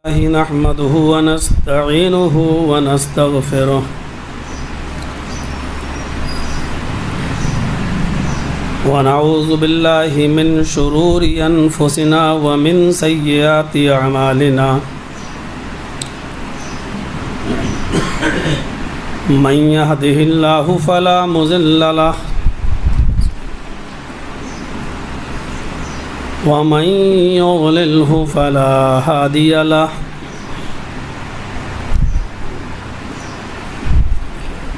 نحمده ونستعينه ونستغفره ونعوذ بالله من شرور أنفسنا ومن سيئات أعمالنا من يهده الله فلا مضل له ومن يضلله فلا هادي له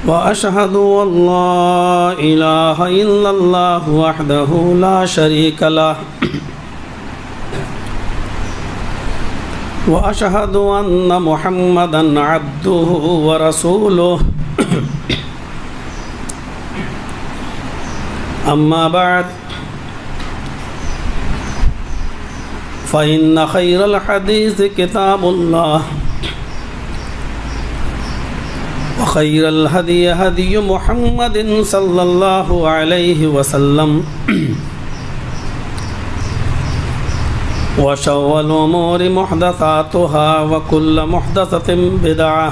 وأشهد أن لا إله إلا الله وحده لا شريك له وأشهد أن محمدا عبده ورسوله أما بعد فإن خير الحديث كتاب الله وخير الهدي هدي محمد صلى الله عليه وسلم وشر الأمور محدثاتها وكل محدثة بدعة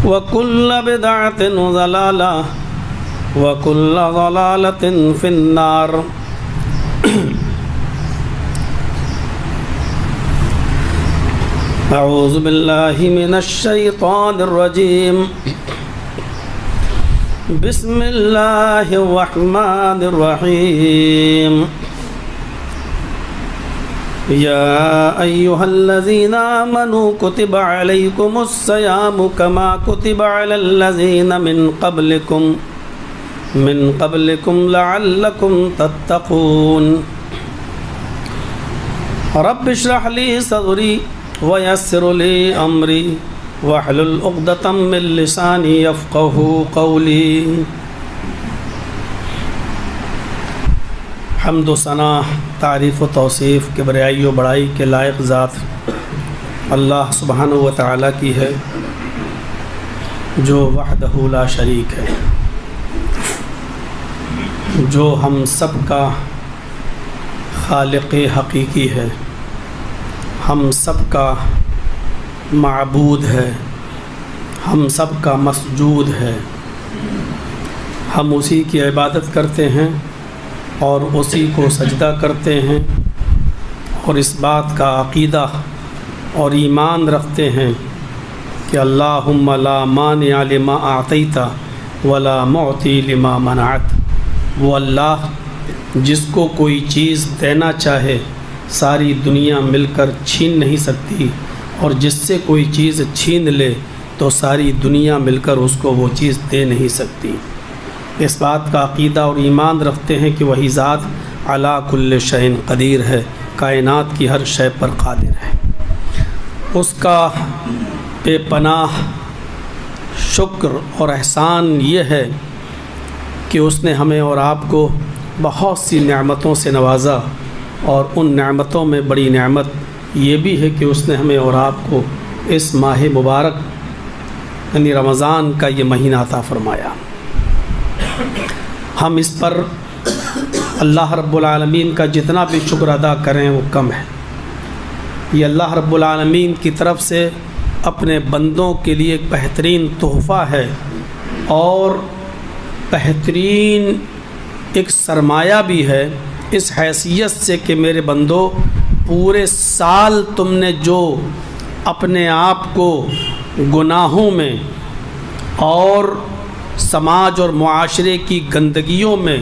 وكل بدعة ضلالة وكل ضلالة في النار. أعوذ بالله من الشيطان الرجيم. بسم الله الرحمن الرحيم. يا أيها الذين آمنوا كتب عليكم الصيام كما كتب على الذين من قبلكم لعلكم تتقون. رب اشرح لي صدري ويسر لي أمري واحلل عقدة من لساني يفقهوا قولي. حمد و ثنا، تعریف و توصیف، کبریائی و بڑائی کے لائق ذات اللہ سبحانہ و تعالیٰ کی ہے، جو وحدہ لا شریک ہے، جو ہم سب کا خالق حقیقی ہے، ہم سب کا معبود ہے، ہم سب کا مسجود ہے. ہم اسی کی عبادت کرتے ہیں اور اسی کو سجدہ کرتے ہیں، اور اس بات کا عقیدہ اور ایمان رکھتے ہیں کہ اللہم لا مانع لما اعطیت ولا معطی لما منعت. وہ اللہ جس کو کوئی چیز دینا چاہے ساری دنیا مل کر چھین نہیں سکتی، اور جس سے کوئی چیز چھین لے تو ساری دنیا مل کر اس کو وہ چیز دے نہیں سکتی. اس بات کا عقیدہ اور ایمان رکھتے ہیں کہ وہی ذات علی کل شیء قدیر ہے، کائنات کی ہر شے پر قادر ہے. اس کا بے پناہ شکر اور احسان یہ ہے کہ اس نے ہمیں اور آپ کو بہت سی نعمتوں سے نوازا، اور ان نعمتوں میں بڑی نعمت یہ بھی ہے کہ اس نے ہمیں اور آپ کو اس ماہ مبارک یعنی رمضان کا یہ مہینہ عطا فرمایا. ہم اس پر اللہ رب العالمین کا جتنا بھی شکر ادا کریں وہ کم ہے. یہ اللہ رب العالمین کی طرف سے اپنے بندوں کے لیے ایک بہترین تحفہ ہے، اور بہترین ایک سرمایہ بھی ہے، اس حیثیت سے کہ میرے بندو، پورے سال تم نے جو اپنے آپ کو گناہوں میں اور سماج اور معاشرے کی گندگیوں میں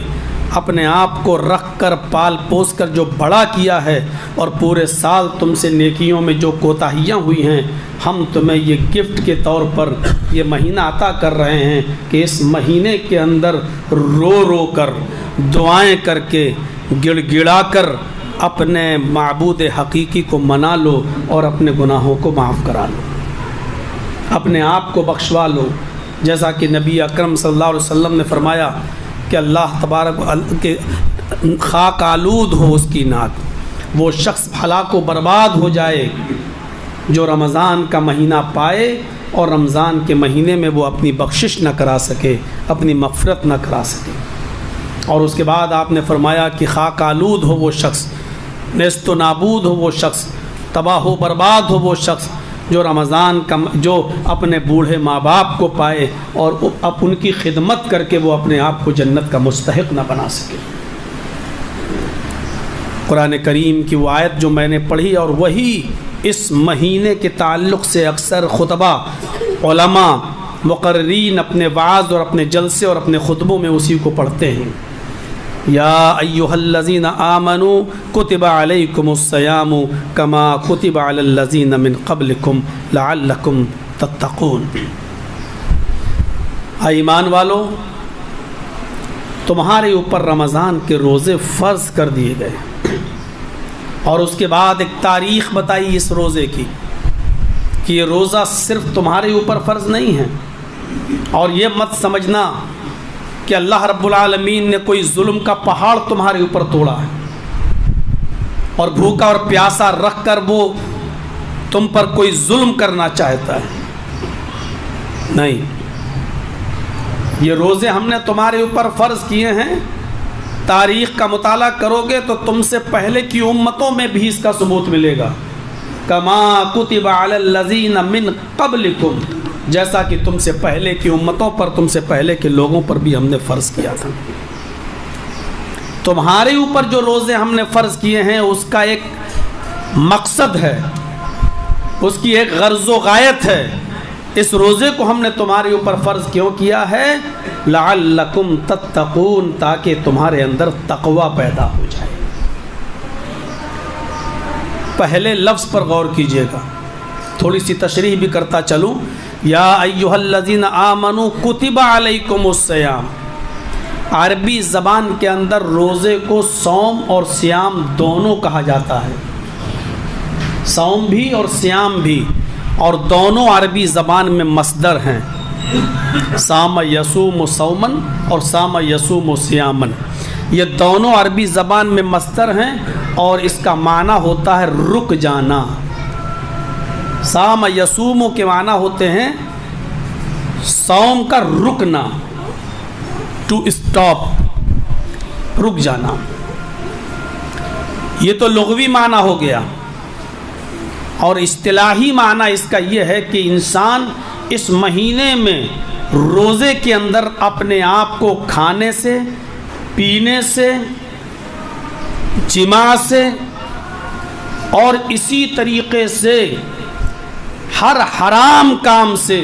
اپنے آپ کو رکھ کر پال پوس کر جو بڑا کیا ہے، اور پورے سال تم سے نیکیوں میں جو کوتاہیاں ہوئی ہیں، ہم تمہیں یہ گفٹ کے طور پر یہ مہینہ عطا کر رہے ہیں کہ اس مہینے کے اندر رو رو کر، دعائیں کر کے، گڑ گڑا کر اپنے معبود حقیقی کو منا لو، اور اپنے گناہوں کو معاف کرا لو، اپنے آپ کو بخشوا لو. جیسا کہ نبی اکرم صلی اللہ علیہ وسلم نے فرمایا کہ اللہ تبارک کے خاک آلود ہو اس کی ناک، وہ شخص ہلاک و برباد ہو جائے جو رمضان کا مہینہ پائے اور رمضان کے مہینے میں وہ اپنی بخشش نہ کرا سکے، اپنی مغفرت نہ کرا سکے. اور اس کے بعد آپ نے فرمایا کہ خاک آلود ہو وہ شخص نیست و نابود ہو وہ شخص، تباہ و برباد ہو وہ شخص جو رمضان کا جو اپنے بوڑھے ماں باپ کو پائے اور اب ان کی خدمت کر کے وہ اپنے آپ کو جنت کا مستحق نہ بنا سکے۔ قرآن کریم کی وہ آیت جو میں نے پڑھی، اور وہی اس مہینے کے تعلق سے اکثر خطبہ، علماء، مقررین اپنے وعظ اور اپنے جلسے اور اپنے خطبوں میں اسی کو پڑھتے ہیں۔ یا ایھا الذین آمنوا کتب علیکم الصیام کما کتب علی الذین من قبلکم لعلکم تتقون۔ اے ایمان والو، تمہارے اوپر رمضان کے روزے فرض کر دیے گئے، اور اس کے بعد ایک تاریخ بتائی اس روزے کی کہ یہ روزہ صرف تمہارے اوپر فرض نہیں ہے، اور یہ مت سمجھنا کہ اللہ رب العالمین نے کوئی ظلم کا پہاڑ تمہارے اوپر توڑا ہے اور بھوکا اور پیاسا رکھ کر وہ تم پر کوئی ظلم کرنا چاہتا ہے۔ نہیں، یہ روزے ہم نے تمہارے اوپر فرض کیے ہیں۔ تاریخ کا مطالعہ کرو گے تو تم سے پہلے کی امتوں میں بھی اس کا ثبوت ملے گا، کما کتب علی الذین من قبلکم، جیسا کہ تم سے پہلے کی امتوں پر، تم سے پہلے کے لوگوں پر بھی ہم نے فرض کیا تھا۔ تمہارے اوپر جو روزے ہم نے فرض کیے ہیں اس کا ایک مقصد ہے، اس کی ایک غرض و غایت ہے۔ اس روزے کو ہم نے تمہارے اوپر فرض کیوں کیا ہے؟ لعلکم تتقون، تاکہ تمہارے اندر تقوی پیدا ہو جائے۔ پہلے لفظ پر غور کیجئے گا، تھوڑی سی تشریح بھی کرتا چلوں۔ یا ایھا الذین آمنوا کتب علیکم الصیام، عربی زبان کے اندر روزے کو صوم اور صیام دونوں کہا جاتا ہے، صوم بھی اور صیام بھی، اور دونوں عربی زبان میں مصدر ہیں، صام یصوم صومن اور صام یصوم صیامن، یہ دونوں عربی زبان میں مصدر ہیں، اور اس کا معنی ہوتا ہے رک جانا۔ صام یصوم کے معنی ہوتے ہیں صوم کا رکنا، ٹو اسٹاپ، رک جانا۔ یہ تو لغوی معنی ہو گیا، اور اصطلاحی معنی اس کا یہ ہے کہ انسان اس مہینے میں روزے کے اندر اپنے آپ کو کھانے سے، پینے سے، جماع سے، اور اسی طریقے سے ہر حرام کام سے،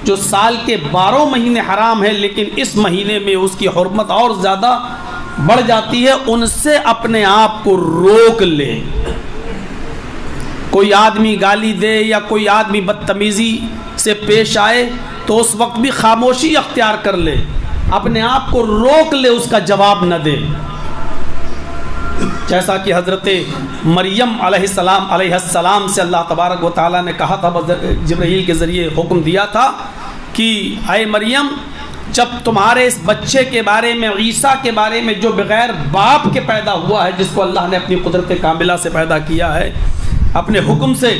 جو سال کے 12 مہینے حرام ہے لیکن اس مہینے میں اس کی حرمت اور زیادہ بڑھ جاتی ہے، ان سے اپنے آپ کو روک لے۔ کوئی آدمی گالی دے یا کوئی آدمی بدتمیزی سے پیش آئے تو اس وقت بھی خاموشی اختیار کر لے، اپنے آپ کو روک لے، اس کا جواب نہ دے۔ جیسا کہ حضرت مریم علیہ السلام سے اللہ تبارک و تعالیٰ نے کہا تھا، جبرائیل کے ذریعے حکم دیا تھا کہ اے مریم، جب تمہارے اس بچے کے بارے میں، عیسیٰ کے بارے میں، جو بغیر باپ کے پیدا ہوا ہے، جس کو اللہ نے اپنی قدرت کاملہ سے پیدا کیا ہے اپنے حکم سے،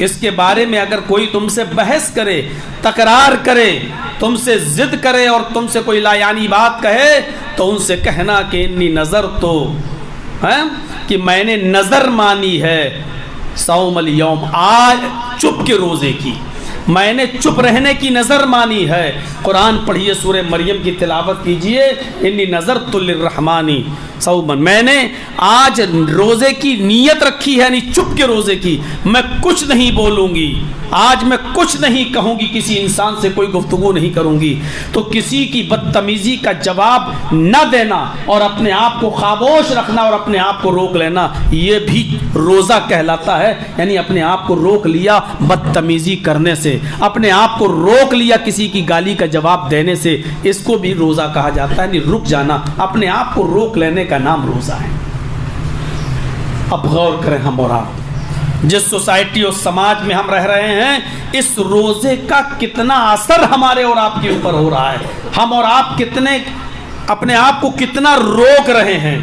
اس کے بارے میں اگر کوئی تم سے بحث کرے، تکرار کرے، تم سے ضد کرے اور تم سے کوئی لا یعنی بات کہے، تو ان سے کہنا کہ انی نظر تو کہ میں نے نظر مانی ہے صوم الیوم، آج چپ کے روزے کی، میں نے چپ رہنے کی نظر مانی ہے۔ قرآن پڑھیے، سورہ مریم کی تلاوت کیجئے، انی نظرت للرحمن صوما، میں نے آج روزے کی نیت رکھی ہے، یعنی چپ کے روزے کی، میں کچھ نہیں بولوں گی، آج میں کچھ نہیں کہوں گی، کسی انسان سے کوئی گفتگو نہیں کروں گی۔ تو کسی کی بدتمیزی کا جواب نہ دینا اور اپنے آپ کو خاموش رکھنا اور اپنے آپ کو روک لینا، یہ بھی روزہ کہلاتا ہے۔ یعنی اپنے آپ کو روک لیا بدتمیزی کرنے سے، اپنے آپ کو روک لیا کسی کی گالی کا جواب دینے سے، اس کو بھی روزہ کہا جاتا ہے۔ یعنی رک جانا، اپنے آپ کو روک لینے کا نام روزہ ہے۔ اب غور کریں ہم اور آپ، جس سوسائٹی اور سماج میں ہم رہ رہے ہیں، اس روزے کا کتنا اثر ہمارے اور آپ کے اوپر ہو رہا ہے، ہم اور آپ کتنے اپنے آپ کو کتنا روک رہے ہیں۔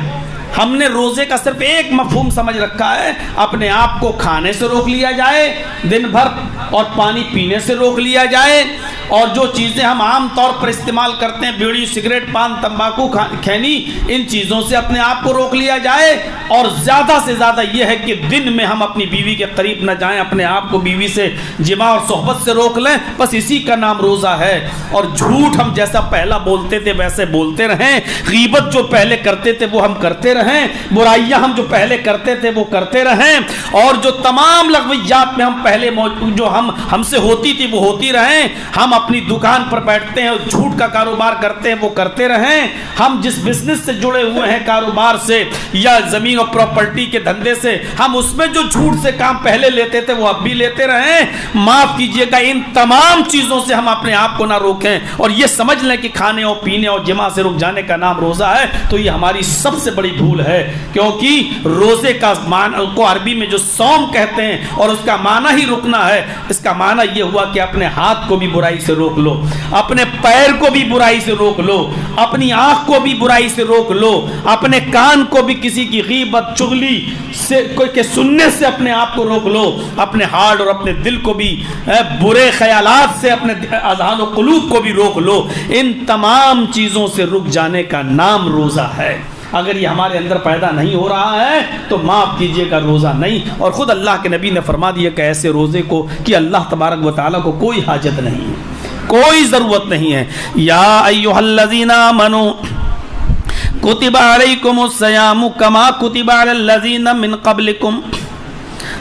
ہم نے روزے کا صرف ایک مفہوم سمجھ رکھا ہے، اپنے آپ کو کھانے سے روک لیا جائے دن بھر، اور پانی پینے سے روک لیا جائے، اور جو چیزیں ہم عام طور پر استعمال کرتے ہیں، بیڑی، سگریٹ، پان، تمباکو، کھینی، ان چیزوں سے اپنے آپ کو روک لیا جائے، اور زیادہ سے زیادہ یہ ہے کہ دن میں ہم اپنی بیوی کے قریب نہ جائیں، اپنے آپ کو بیوی سے جماع اور صحبت سے روک لیں، بس اسی کا نام روزہ ہے۔ اور جھوٹ ہم جیسا پہلا بولتے تھے ویسے بولتے رہیں، غیبت جو پہلے کرتے تھے وہ ہم کرتے رہیں، برائیاں ہم جو پہلے کرتے تھے وہ کرتے رہیں، اور جو تمام لغویات میں ہم پہلے جو ہم سے ہوتی تھی وہ ہوتی رہیں، ہم اپنی دکان پر بیٹھتے ہیں اور جھوٹ کا کاروبار کرتے ہیں وہ کرتے رہیں، ہم جس بزنس سے جڑے ہوئے ہیں، کاروبار سے یا زمین اور پراپرٹی کے دھندے سے، ہم اس میں جو جھوٹ سے کام پہلے لیتے تھے وہ اب بھی لیتے رہیں۔ معاف کیجئے گا، ان تمام چیزوں سے ہم اپنے آپ کو نہ روکیں اور یہ سمجھ لیں کہ کھانے اور پینے اور جماع سے رک جانے کا نام روزہ ہے، تو یہ ہماری سب سے بڑی بھول ہے، کیونکہ روزے کا معنی کو عربی میں جو صوم کہتے ہیں اور اس کا معنی ہی رکنا ہے، اس کا معنی یہ ہوا کہ اپنے ہاتھ کو بھی برائی سے روک لو، اپنے پیر کو بھی برائی سے روک لو، اپنی آنکھ کو بھی برائی سے روک لو، اپنے کان کو بھی کسی کی غیبت، چغلی سے کے سننے سے اپنے آپ کو روک لو، اپنے ہارٹ اور اپنے دل کو بھی برے خیالات سے، اپنے اذہان و قلوب کو بھی روک لو۔ ان تمام چیزوں سے رک جانے کا نام روزہ ہے۔ اگر یہ ہمارے اندر پیدا نہیں ہو رہا ہے تو معاف کیجئے گا، روزہ نہیں۔ اور خود اللہ کے نبی نے فرما دیا کہ ایسے روزے کو کہ اللہ تبارک و تعالیٰ کو کوئی حاجت نہیں ہے، کوئی ضرورت نہیں ہے۔ یا ایھا الذین آمنوا کتب علیکم الصیام کما کتب علی الذین من قبلکم،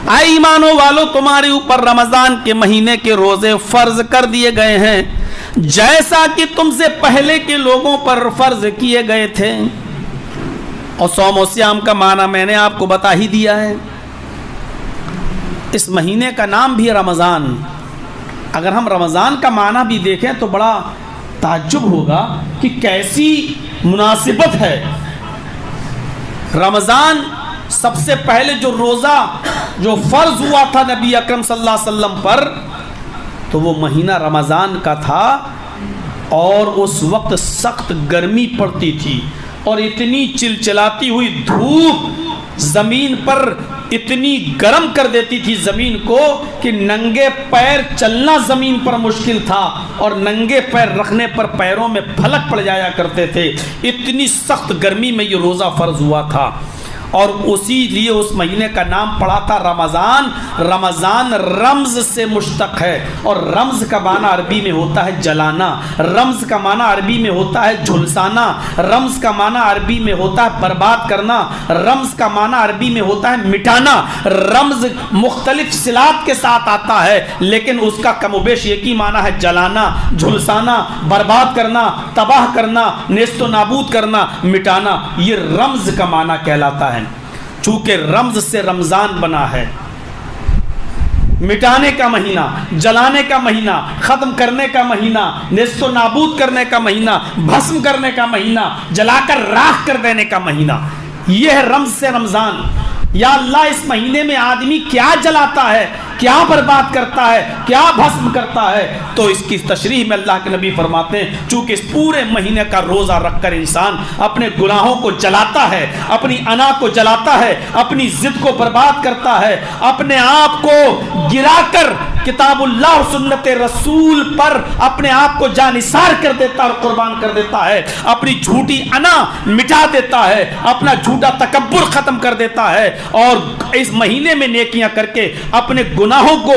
اے ایمانو والو تمہارے اوپر رمضان کے مہینے کے روزے فرض کر دیے گئے ہیں جیسا کہ تم سے پہلے کے لوگوں پر فرض کیے گئے تھے۔ اور صوم و صیام کا معنی میں نے آپ کو بتا ہی دیا ہے۔ اس مہینے کا نام بھی رمضان۔ اگر ہم رمضان کا معنی بھی دیکھیں تو بڑا تعجب ہوگا کہ کیسی مناسبت ہے۔ رمضان سب سے پہلے جو روزہ جو فرض ہوا تھا نبی اکرم صلی اللہ علیہ وسلم پر، تو وہ مہینہ رمضان کا تھا، اور اس وقت سخت گرمی پڑتی تھی اور اتنی چلچلاتی ہوئی دھوپ زمین پر اتنی گرم کر دیتی تھی زمین کو کہ ننگے پیر چلنا زمین پر مشکل تھا، اور ننگے پیر رکھنے پر پیروں میں پھلک پڑ جایا کرتے تھے۔ اتنی سخت گرمی میں یہ روزہ فرض ہوا تھا، اور اسی لیے اس مہینے کا نام پڑا تھا رمضان۔ رمضان رمز سے مشتق ہے، اور رمز کا معنی عربی میں ہوتا ہے جلانا، رمز کا معنی عربی میں ہوتا ہے جھلسانا، رمز کا معنی عربی میں ہوتا ہے برباد کرنا، رمز کا معنی عربی میں ہوتا ہے مٹانا۔ رمز مختلف صلات کے ساتھ آتا ہے، لیکن اس کا کم و بیش ایک ہی معنی ہے جلانا، جھلسانا، برباد کرنا، تباہ کرنا، نیست و نابود کرنا، مٹانا۔ یہ رمز کا معنی کہلاتا ہے۔ چونکہ رمز سے رمضان بنا ہے، مٹانے کا مہینہ، جلانے کا مہینہ، ختم کرنے کا مہینہ، نیست و نابود کرنے کا مہینہ، بھسم کرنے کا مہینہ، جلا کر راکھ کر دینے کا مہینہ، یہ ہے رمز سے رمضان۔ یا اللہ، اس مہینے میں آدمی کیا جلاتا ہے، کیا برباد کرتا ہے، کیا بھسم کرتا ہے؟ تو اس کی تشریح میں اللہ کے نبی فرماتے ہیں چونکہ اس پورے مہینے کا روزہ رکھ کر انسان اپنے گناہوں کو جلاتا ہے، اپنی انا کو جلاتا ہے، اپنی ضد کو برباد کرتا ہے، اپنے آپ کو گرا کر کتاب اللہ اور سنت رسول پر اپنے آپ کو جانثار کر دیتا اور قربان کر دیتا ہے، اپنی جھوٹی انا مٹا دیتا ہے، اپنا جھوٹا تکبر ختم کر دیتا ہے، اور اس مہینے میں نیکیاں کر کے اپنے گناہوں کو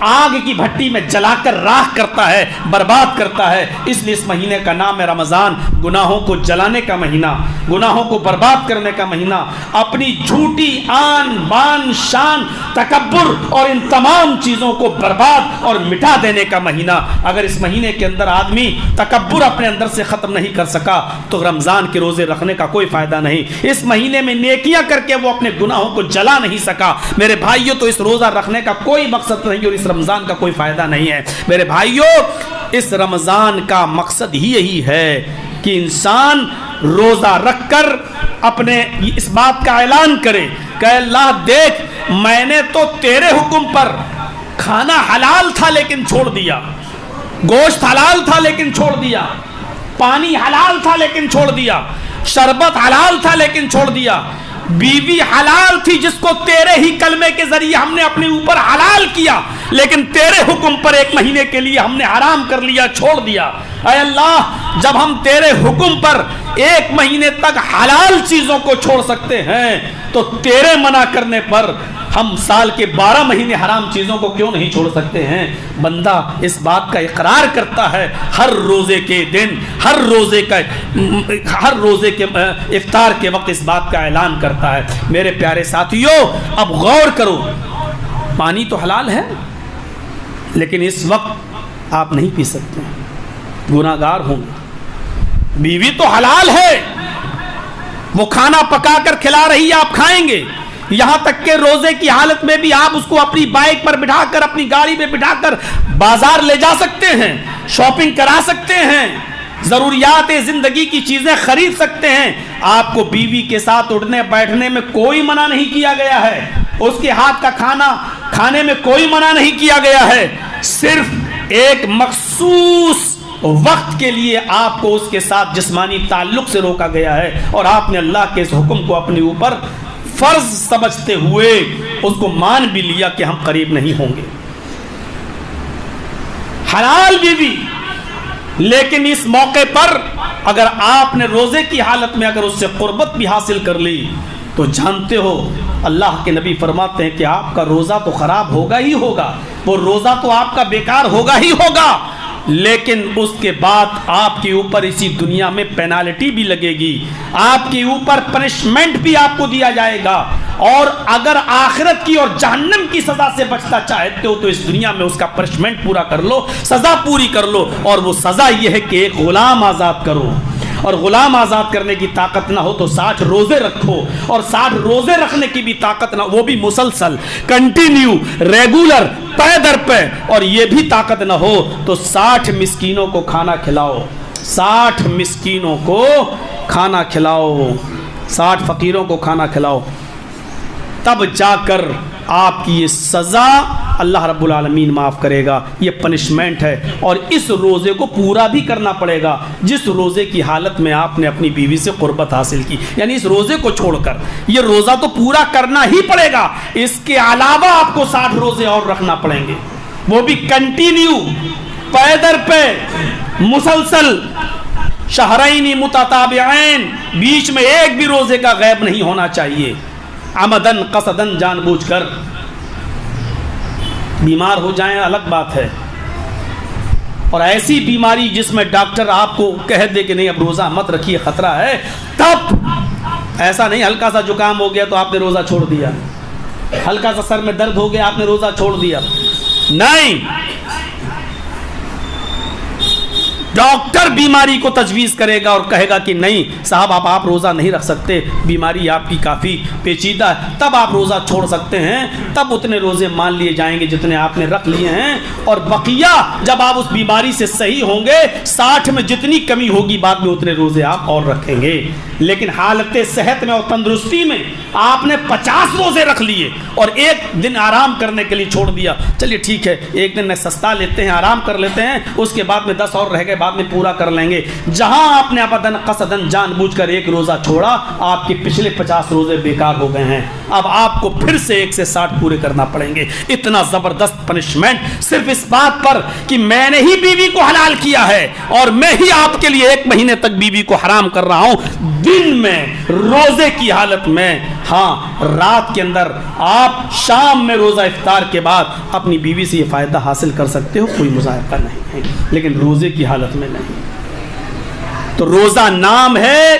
آگ کی بھٹی میں جلا کر راکھ کرتا ہے، برباد کرتا ہے۔ اس لیے اس مہینے کا نام ہے رمضان، گناہوں کو جلانے کا مہینہ، گناہوں کو برباد کرنے کا مہینہ، اپنی جھوٹی آن بان شان تکبر اور ان تمام چیزوں کو برباد اور مٹا دینے کا مہینہ۔ اگر اس مہینے کے اندر آدمی تکبر اپنے اندر سے ختم نہیں کر سکا تو رمضان کے روزے رکھنے کا کوئی فائدہ نہیں۔ اس مہینے میں نیکیاں کر کے وہ اپنے گناہوں کو جلا نہیں سکا، میرے بھائیوں، تو اس روزہ رکھنے کا کوئی مقصد نہیں اور اس رمضان کا کوئی فائدہ نہیں ہے۔ میرے بھائیوں، اس رمضان کا مقصد ہی یہی ہے کہ انسان روزہ رکھ کر اپنے اس بات کا اعلان کرے کہ اللہ دیکھ، میں نے تو تیرے حکم پر کھانا حلال تھا لیکن چھوڑ دیا، گوشت حلال تھا لیکن چھوڑ دیا، پانی حلال تھا لیکن چھوڑ دیا، شربت حلال تھا لیکن چھوڑ دیا، بیوی حلال تھی جس کو تیرے ہی کلمے کے ذریعے ہم نے اپنے اوپر حلال کیا، لیکن تیرے حکم پر 1 مہینے کے لیے ہم نے حرام کر لیا، چھوڑ دیا۔ اے اللہ، جب ہم تیرے حکم پر 1 مہینے تک حلال چیزوں کو چھوڑ سکتے ہیں تو تیرے منع کرنے پر ہم سال کے 12 مہینے حرام چیزوں کو کیوں نہیں چھوڑ سکتے ہیں؟ بندہ اس بات کا اقرار کرتا ہے، ہر روزے کے دن، ہر روزے کے افطار کے وقت اس بات کا اعلان کرتا ہے۔ میرے پیارے ساتھیوں، اب غور کرو، پانی تو حلال ہے لیکن اس وقت آپ نہیں پی سکتے، گناہگار ہوں گے۔ بیوی تو حلال ہے، وہ کھانا پکا کر کھلا رہی ہے، آپ کھائیں گے، یہاں تک کہ روزے کی حالت میں بھی آپ اس کو اپنی بائک پر بٹھا کر، اپنی گاڑی میں بٹھا کر بازار لے جا سکتے ہیں، شاپنگ کرا سکتے ہیں، ضروریات زندگی کی چیزیں خرید سکتے ہیں۔ آپ کو بیوی کے ساتھ اٹھنے بیٹھنے میں کوئی منع نہیں کیا گیا ہے، اس کے ہاتھ کا کھانا کھانے میں کوئی منع نہیں کیا گیا ہے، صرف ایک مخصوص وقت کے لیے آپ کو اس کے ساتھ جسمانی تعلق سے روکا گیا ہے، اور آپ نے اللہ کے اس حکم کو اپنے اوپر فرض سمجھتے ہوئے اس کو مان بھی لیا کہ ہم قریب نہیں ہوں گے۔ حلال بیوی، لیکن اس موقع پر اگر آپ نے روزے کی حالت میں اگر اس سے قربت بھی حاصل کر لی تو جانتے ہو اللہ کے نبی فرماتے ہیں کہ آپ کا روزہ تو خراب ہوگا ہی ہوگا، وہ روزہ تو آپ کا بیکار ہوگا ہی ہوگا، لیکن اس کے بعد آپ کے اوپر اسی دنیا میں پینالٹی بھی لگے گی، آپ کے اوپر پنشمنٹ بھی آپ کو دیا جائے گا، اور اگر آخرت کی اور جہنم کی سزا سے بچنا چاہتے ہو تو اس دنیا میں اس کا پنشمنٹ پورا کر لو، سزا پوری کر لو، اور وہ سزا یہ ہے کہ ایک غلام آزاد کرو، اور غلام آزاد کرنے کی طاقت نہ ہو تو 60 روزے رکھو، اور 60 روزے رکھنے کی بھی طاقت نہ ہو، وہ بھی مسلسل، کنٹینیو، ریگولر، پے در پے، اور یہ بھی طاقت نہ ہو تو 60 مسکینوں کو کھانا کھلاؤ، 60 مسکینوں کو کھانا کھلاؤ، 60 فقیروں کو کھانا کھلاؤ، تب جا کر آپ کی یہ سزا اللہ رب العالمین معاف کرے گا۔ یہ پنشمنٹ ہے، اور اس روزے کو پورا بھی کرنا پڑے گا جس روزے کی حالت میں آپ نے اپنی بیوی سے قربت حاصل کی، یعنی اس روزے کو چھوڑ کر یہ روزہ تو پورا کرنا ہی پڑے گا، اس کے علاوہ آپ کو 60 روزے اور رکھنا پڑیں گے، وہ بھی کنٹینیو، پے در پے، مسلسل، شہرین متتابعین، بیچ میں ایک بھی روزے کا غیب نہیں ہونا چاہیے، عمدن قصدن، جان بوجھ کر۔ بیمار ہو جائیں الگ بات ہے، اور ایسی بیماری جس میں ڈاکٹر آپ کو کہہ دے کہ نہیں اب روزہ مت رکھیے خطرہ ہے، تب ایسا نہیں ہلکا سا زکام ہو گیا تو آپ نے روزہ چھوڑ دیا، ہلکا سا سر میں درد ہو گیا آپ نے روزہ چھوڑ دیا، نہیں، ڈاکٹر بیماری کو تجویز کرے گا اور کہے گا کہ نہیں صاحب آپ روزہ نہیں رکھ سکتے، بیماری آپ کی کافی پیچیدہ ہے، تب آپ روزہ چھوڑ سکتے ہیں، تب اتنے روزے مان لیے جائیں گے جتنے آپ نے رکھ لیے ہیں، اور بقیہ جب آپ اس بیماری سے صحیح ہوں گے، 60 میں جتنی کمی ہوگی بعد میں اتنے روزے آپ اور رکھیں گے۔ لیکن حالت صحت میں اور تندرستی میں آپ نے 50 روزے رکھ لیے اور ایک دن آرام کرنے کے لیے چھوڑ دیا، چلیے ٹھیک ہے ایک دن سستا لیتے ہیں، آرام کر لیتے ہیں، اس کے بعد میں 10 اور رہ گئے بعد میں پورا کر لیں گے، جہاں آپ نے ابداً قصداً جان بوجھ کر ایک روزہ چھوڑا، آپ کے پچھلے 50 روزے بیکار ہو گئے ہیں، اب آپ کو پھر سے 1 سے 60 پورے کرنا پڑیں گے۔ اتنا زبردست پنشمنٹ صرف اس بات پر کہ میں نے ہی بیوی کو حلال کیا ہے اور میں ہی آپ کے لیے 1 مہینے تک بیوی کو حرام کر رہا ہوں، دن میں روزے کی حالت میں، ہاں رات کے اندر آپ شام میں روزہ افطار کے بعد اپنی بیوی سے یہ فائدہ حاصل کر سکتے ہو، کوئی مذائقہ نہیں ہے، لیکن روزے کی حالت میں نہیں۔ تو روزہ نام ہے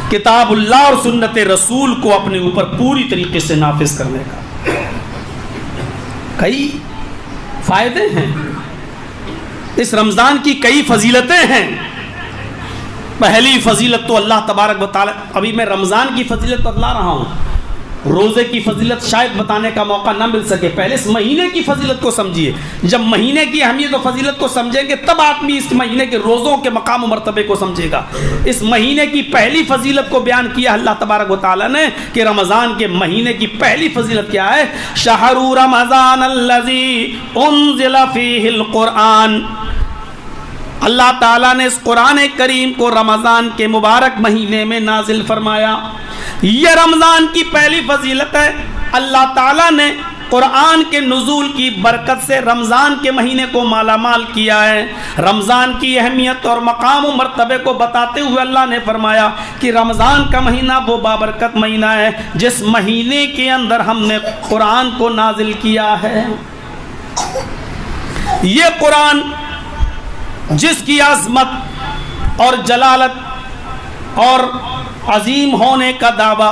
کتاب اللہ اور سنت رسول کو اپنے اوپر پوری طریقے سے نافذ کرنے کا۔ کئی فائدے ہیں اس رمضان کی، کئی فضیلتیں ہیں۔ پہلی فضیلت تو اللہ تبارک و تعالی، ابھی میں رمضان کی فضیلت بتلا رہا ہوں، روزے کی فضیلت شاید بتانے کا موقع نہ مل سکے، پہلے اس مہینے کی فضیلت کو سمجھیے، جب مہینے کی اہمیت و فضیلت کو سمجھیں گے تب آدمی اس مہینے کے روزوں کے مقام و مرتبے کو سمجھے گا۔ اس مہینے کی پہلی فضیلت کو بیان کیا اللہ تبارک و تعالی نے کہ رمضان کے مہینے کی پہلی فضیلت کیا ہے؟ شہر رمضان الذی انزل فیہ القرآن، اللہ تعالیٰ نے اس قرآن کریم کو رمضان کے مبارک مہینے میں نازل فرمایا۔ یہ رمضان کی پہلی فضیلت ہے۔ اللہ تعالیٰ نے قرآن کے نزول کی برکت سے رمضان کے مہینے کو مالا مال کیا ہے۔ رمضان کی اہمیت اور مقام و مرتبے کو بتاتے ہوئے اللہ نے فرمایا کہ رمضان کا مہینہ وہ بابرکت مہینہ ہے جس مہینے کے اندر ہم نے قرآن کو نازل کیا ہے۔ یہ قرآن جس کی عظمت اور جلالت اور عظیم ہونے کا دعویٰ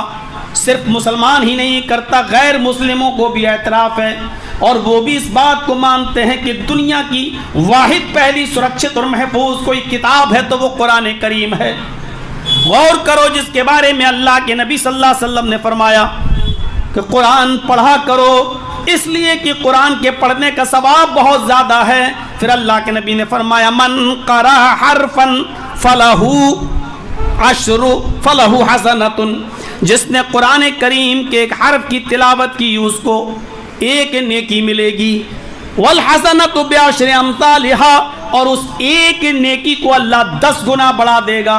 صرف مسلمان ہی نہیں کرتا، غیر مسلموں کو بھی اعتراف ہے، اور وہ بھی اس بات کو مانتے ہیں کہ دنیا کی واحد پہلی سرکشت اور محفوظ کوئی کتاب ہے تو وہ قرآن کریم ہے۔ غور کرو جس کے بارے میں اللہ کے نبی صلی اللہ علیہ وسلم نے فرمایا کہ قرآن پڑھا کرو، اس لیے کہ قرآن کے پڑھنے کا ثواب بہت زیادہ ہے۔ پھر اللہ کے نبی نے فرمایا من قرأ حرفا فلہ حسنۃ، جس نے قرآن کریم کے ایک حرف کی تلاوت کی اس کو ایک نیکی ملے گی، والحسنۃ بعشر امثالها، اور اس ایک نیکی کو اللہ 10 گنا بڑھا دے گا۔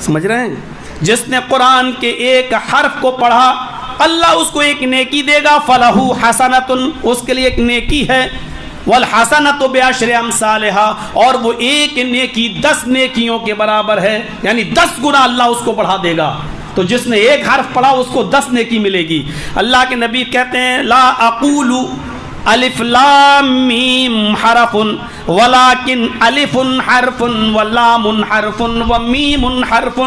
سمجھ رہے ہیں؟ جس نے قرآن کے ایک حرف کو پڑھا اللہ اس کو ایک نیکی دے گا، فلہ حسنۃ، اس کے لیے ایک نیکی ہے، والحسنۃ بعشر امثالها، اور وہ ایک نیکی 10 نیکیوں کے برابر ہے، یعنی 10 گنا اللہ اس کو بڑھا دے گا۔ تو جس نے ایک حرف پڑھا اس کو 10 نیکی ملے گی۔ اللہ کے نبی کہتے ہیں لا اقول الف لام میم حرف ولکن الف حرف ولام حرف ومیم حرف۔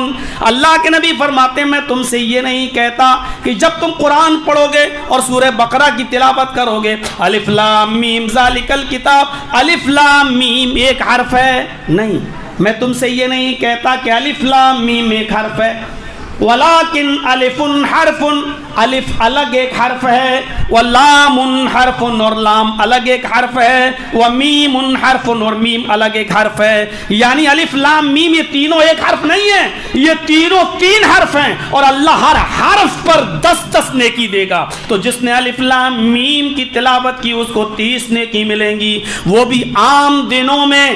اللہ کے نبی فرماتے ہیں میں تم سے یہ نہیں کہتا کہ جب تم قرآن پڑھو گے اور سورہ بقرہ کی تلاوت کرو گے الف لام میم ذالک الکتاب، الف لام میم ایک حرف ہے، نہیں، میں تم سے یہ نہیں کہتا کہ الف لام میم ایک حرف ہے، ولیکن الف حرف، الف الگ ایک حرف ہے، ولام حرف، اور لام الگ ایک حرف ہے، ومیم حرف، اور میم الگ ایک حرف ہے۔ یعنی الف لام میم یہ تینوں ایک حرف نہیں ہے، یہ تینوں 3 حرف ہیں، اور اللہ ہر حرف پر 10 نیکی دے گا۔ تو جس نے الف لام میم کی تلاوت کی اس کو 30 نیکی ملیں گی، وہ بھی عام دنوں میں،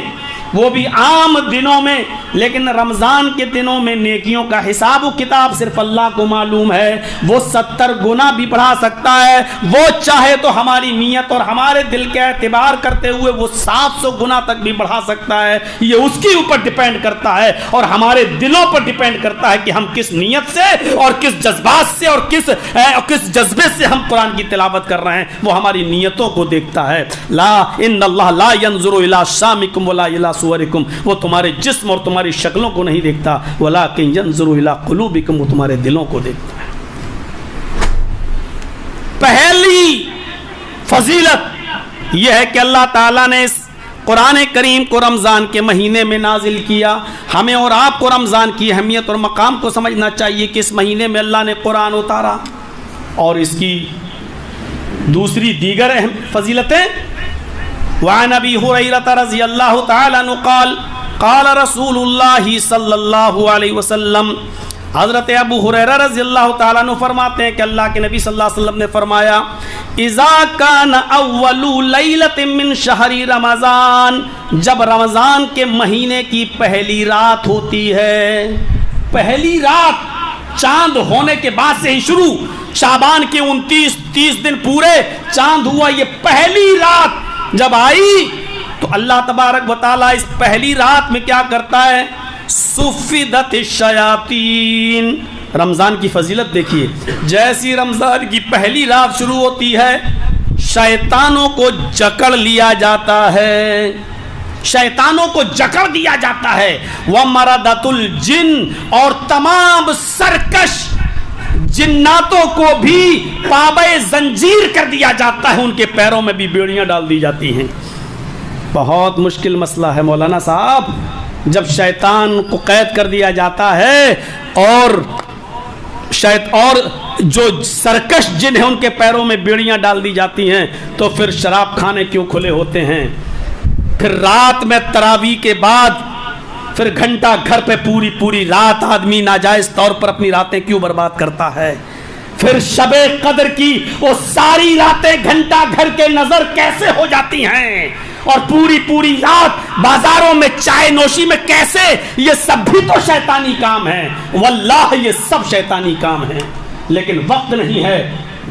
لیکن رمضان کے دنوں میں نیکیوں کا حساب و کتاب صرف اللہ کو معلوم ہے، وہ 70 گنا بھی بڑھا سکتا ہے، وہ چاہے تو ہماری نیت اور ہمارے دل کے اعتبار کرتے ہوئے وہ 700 گنا تک بھی بڑھا سکتا ہے۔ یہ اس کے اوپر ڈیپینڈ کرتا ہے اور ہمارے دلوں پر ڈیپینڈ کرتا ہے کہ ہم کس نیت سے اور کس جذبات سے اور کس جذبے سے ہم قرآن کی تلاوت کر رہے ہیں، وہ ہماری نیتوں کو دیکھتا ہے۔ لا ان اللہ لا ينظر الى شامکم ولا الى صورکم، وہ تمہارے جسم اور تمہاری شکلوں کو نہیں دیکھتا، ولکن ينظر الى قلوبکم، وہ تمہارے دلوں کو دیکھتا ہے۔ پہلی فضیلت یہ ہے کہ اللہ تعالیٰ نے اس قرآن کریم کو رمضان کے مہینے میں نازل کیا۔ ہمیں اور آپ کو رمضان کی اہمیت اور مقام کو سمجھنا چاہیے کہ اس مہینے میں اللہ نے قرآن اتارا، اور اس کی دوسری دیگر اہم فضیلتیں وعن ابی ہریرہ رضی اللہ تعالی عنہ قال قال رسول اللہ صلی اللہ علیہ وسلم، حضرت ابو ہریرہ رضی اللہ تعالیٰ عنہ فرماتے ہیں کہ اللہ کے نبی صلی اللہ علیہ وسلم نے فرمایا اذا کان اول لیلۃ من شہر رمضان، جب رمضان کے مہینے کی پہلی رات ہوتی ہے، پہلی رات چاند ہونے کے بعد سے ہی شروع، شعبان کے 29-30 دن پورے چاند ہوا، یہ پہلی رات جب آئی تو اللہ تبارک و تعالیٰ اس پہلی رات میں کیا کرتا ہے، صفدت الشیاطین۔ رمضان کی فضیلت دیکھیے، جیسی رمضان کی پہلی رات شروع ہوتی ہے شیطانوں کو جکڑ لیا جاتا ہے، شیطانوں کو جکڑ دیا جاتا ہے، ومردۃ الجن، اور تمام سرکش جناتوں کو بھی پابے زنجیر کر دیا جاتا ہے، ان کے پیروں میں بھی بیڑیاں ڈال دی جاتی ہیں۔ بہت مشکل مسئلہ ہے مولانا صاحب، جب شیطان کو قید کر دیا جاتا ہے اور جو سرکش جن ہیں ان کے پیروں میں بیڑیاں ڈال دی جاتی ہیں، تو پھر شراب کھانے کیوں کھلے ہوتے ہیں؟ پھر رات میں تراویح کے بعد پھر گھنٹہ گھر پہ پوری رات آدمی ناجائز طور پر اپنی راتیں کیوں برباد کرتا ہے؟ پھر شب قدر کی وہ ساری راتیں گھنٹہ گھر کے نظر کیسے ہو جاتی ہیں؟ اور پوری پوری رات بازاروں میں چائے نوشی میں کیسے، یہ سب بھی تو شیطانی کام ہے، واللہ یہ سب شیطانی کام ہے۔ لیکن وقت نہیں ہے،